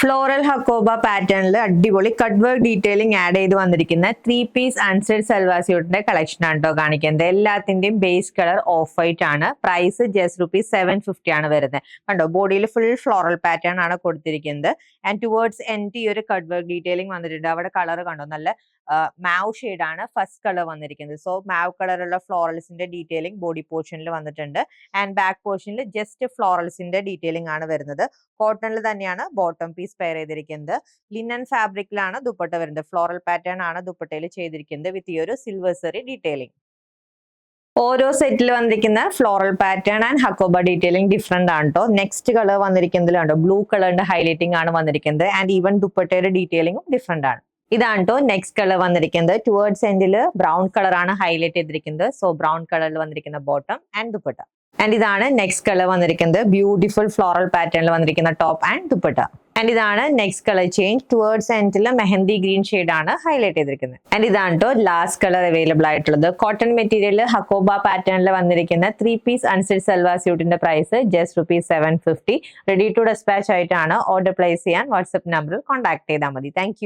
Floral hakoba പാറ്റേണിൽ അടിപൊളി cut work detailing add ചെയ്ത് വന്നിരിക്കുന്ന 3-പീസ് അൺസ്റ്റഡ് സൽവാർ സ്യൂട്ടിന്റെ കളക്ഷൻ ആണ് കേട്ടോ കാണിക്കുന്നത്. എല്ലാത്തിന്റെയും ബേസ് കളർ ഓഫ് വൈറ്റ് ആണ്. പ്രൈസ് ജസ്റ്റ് ₹750 ആണ് വരുന്നത്. കണ്ടോ, ബോഡിയിൽ ഫുൾ ഫ്ലോറൽ പാറ്റേൺ ആണ് കൊടുത്തിരിക്കുന്നത്. ആൻഡ് ടുവേർഡ്സ് എൻഡ് ഈ ഒരു കട്ട് വർക്ക് ഡീറ്റെയിലിംഗ് വന്നിട്ടുണ്ട്. അവിടെ കളർ കണ്ടോ, നല്ല മാവ് ഷെയ്ഡ് ആണ് ഫസ്റ്റ് കളർ വന്നിരിക്കുന്നത്. സോ മാവ് കളറുള്ള ഫ്ലോറൽസിന്റെ ഡീറ്റെയിലിംഗ് ബോഡി പോർഷനിൽ വന്നിട്ടുണ്ട്. ആൻഡ് ബാക്ക് പോർഷനിൽ ജസ്റ്റ് ഫ്ലോറൽസിന്റെ ഡീറ്റെയിലിംഗ് ആണ് വരുന്നത്. കോട്ടണിൽ തന്നെയാണ് ബോട്ടം പീസ് പെയർ ചെയ്തിരിക്കുന്നത്. ലിനൻ ഫാബ്രിക്കിലാണ് ദുപ്പട്ട വരുന്നത്. ഫ്ലോറൽ പാറ്റേൺ ആണ് ദുപ്പട്ടയിൽ ചെയ്തിരിക്കുന്നത് വിത്ത് ഈ ഒരു സിൽവർ സെറി ഡീറ്റെയിലിംഗ്. ഓരോ സെറ്റിൽ വന്നിരിക്കുന്ന floral pattern and hakoba detailing different ആണ് കേട്ടോ. നെക്സ്റ്റ് കളർ വന്നിരിക്കുന്നതിലുണ്ടോ ബ്ലൂ കളറിന്റെ ഹൈലൈറ്റിംഗ് ആണ് വന്നിരിക്കുന്നത്. ആൻഡ് ഈവൻ ദുപ്പട്ടയുടെ ഡീറ്റെയിലിംഗും ഡിഫറെന്റ് ആണ്. ഇതാണ് കേട്ടോ നെക്സ്റ്റ് കളർ വന്നിരിക്കുന്നത്. ടുവേർഡ്സ് എൻഡിൽ ബ്രൗൺ കളർ ആണ് ഹൈലൈറ്റ് ചെയ്തിരിക്കുന്നത്. സോ ബ്രൗൺ കളറിൽ വന്നിരിക്കുന്ന ബോട്ടം ആൻഡ് ദുപ്പട്ട. ആൻഡ് ഇതാണ് നെക്സ്റ്റ് കളർ വന്നിരിക്കുന്നത്. ബ്യൂട്ടിഫുൾ ഫ്ലോറൽ പാറ്റേണിൽ വന്നിരിക്കുന്ന ടോപ്പ് ആൻഡ് ദുപ്പട്ട. ആൻഡ് ഇതാണ് നെക്സ്റ്റ് കളർ ചേഞ്ച്. ടുവേർഡ്സ് എൻഡിൽ മെഹന്തി ഗ്രീൻ ഷെയ്ഡ് ആണ് ഹൈലൈറ്റ് ചെയ്തിരിക്കുന്നത്. ആൻഡ് ഇതാണ് കേട്ടോ ലാസ്റ്റ് കളർ അവൈലബിൾ ആയിട്ടുള്ളത്. കോട്ടൺ മെറ്റീരിയൽ ഹക്കോബ പാറ്റേണിൽ വന്നിരിക്കുന്ന 3-പീസ് അൺസ്റ്റഡ് സൽവാർ സ്യൂട്ടിന്റെ price just ₹750. Ready to despatch ആയിട്ടാണ്. ഓർഡർ പ്ലേസ് ചെയ്യാൻ വാട്സ്ആപ്പ് നമ്പറിൽ കോൺടാക്ട് ചെയ്താൽ മതി. താങ്ക്